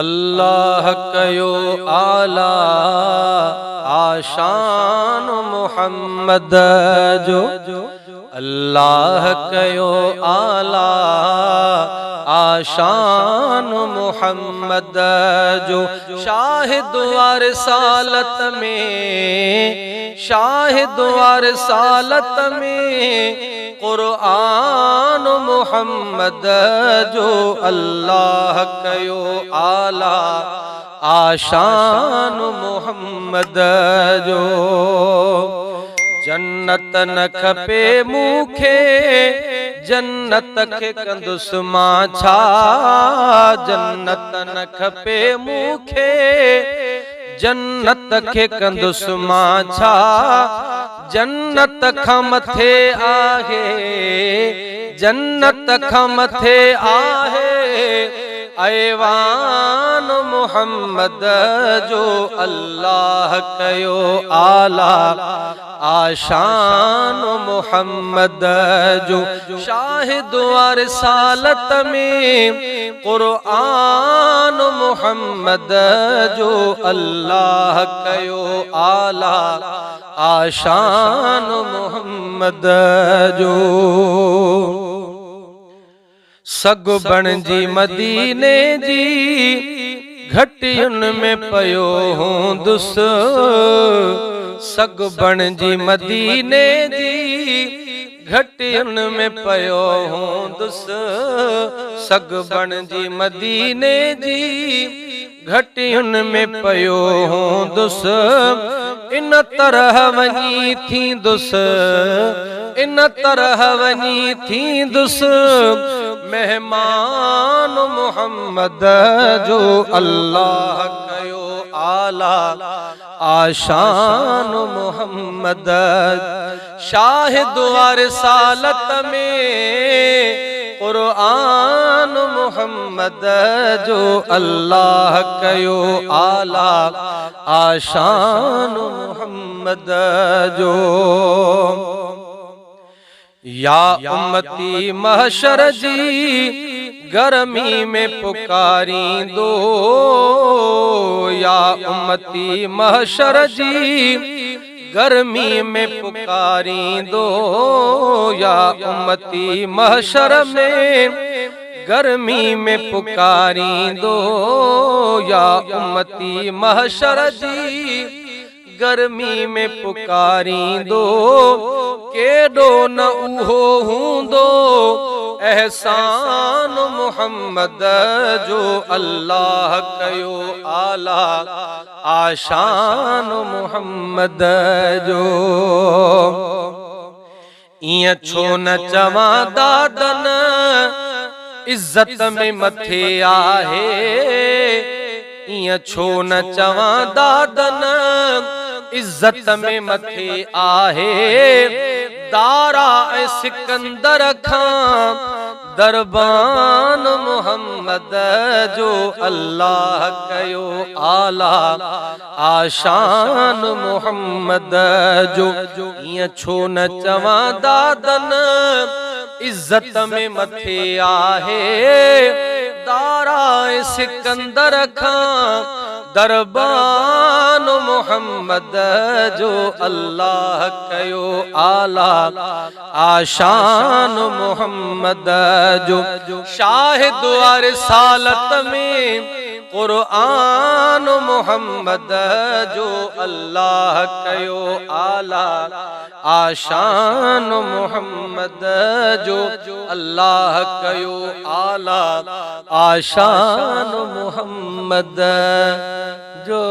अल्लाह कयो आला आशान मोहम्मद जो, अल्लाह कयो आला आशान मोहम्मद जो। शाहिद वारसालत में, शाहिद वारसालत में कुरआन मोहम्मद जो, अल्लाह कयो आला आशान मोहम्मद जो। जन्नत न खपे मूंखे, जन्नत खे कंदुसि मां छा, जन्नत न खपे मूंखे, जन्नत खे कंदुसि मां छा। जन्नत खां मथे आहे, जन्नत खां मथे आहे ऐवान मोहम्मद जो, अल्लाह कयो आला आशान मोहम्मद जो। शाहिद वारसालत में कुरआन मोहम्मद जो, अल्लाह कयो आला आशान मोहम्मद जो। सग बणजी मदीने जी घटियुन में पयो हूंदुसि, सग बणजी मदीने जी घटियुन में पयो हूंदुसि, सग बणजी मदीने जी घटियुन में पयो हूंदुसि। इन तरह वञी थींदुसि, इन तरह वञी थींदुसि मेहमान मोहम्मद जो, अल्लाह कयो आला आशान मोहम्मद। शाहिद वारसालत में कुरआन मोहम्मद जो, अल्लाह कयो आला आशान मोहम्मद जो। या उम्मती महशर जी गर्मी में पुकारींदो, या उम्मती महशर जी गर्मी में पुकारींदो, या उम्मती महशर में गर्मी में पुकारींदो, या उम्मती महशर जी गर्मी में पुकारींदो। केडो न उहो हूंदो एहसान मोहम्मद जो, अल्लाह कयो आला आशान मोहम्मद जो। इं छो न चवां दादन इज्जत में मथे आहे, इं छो न चवां दादन इज्जत में मथे आहे। दारा ऐं सिकंदर खां दरबान मोहम्मद जो, अल्लाह कयो आला आशान मोहम्मद जो। इं छो न चवां दादन इज्जत में मथे आहे, दारा ऐं सिकंदर खां दरबान मोहम्मद जो, अल्लाह कयो आला आशान मोहम्मद जो। शाहिद वारसालत में कुरआन मोहम्मद जो, अल्लाह कयो आला आशान मोहम्मद जो, अल्लाह कयो आला आशान मोहम्मद जो।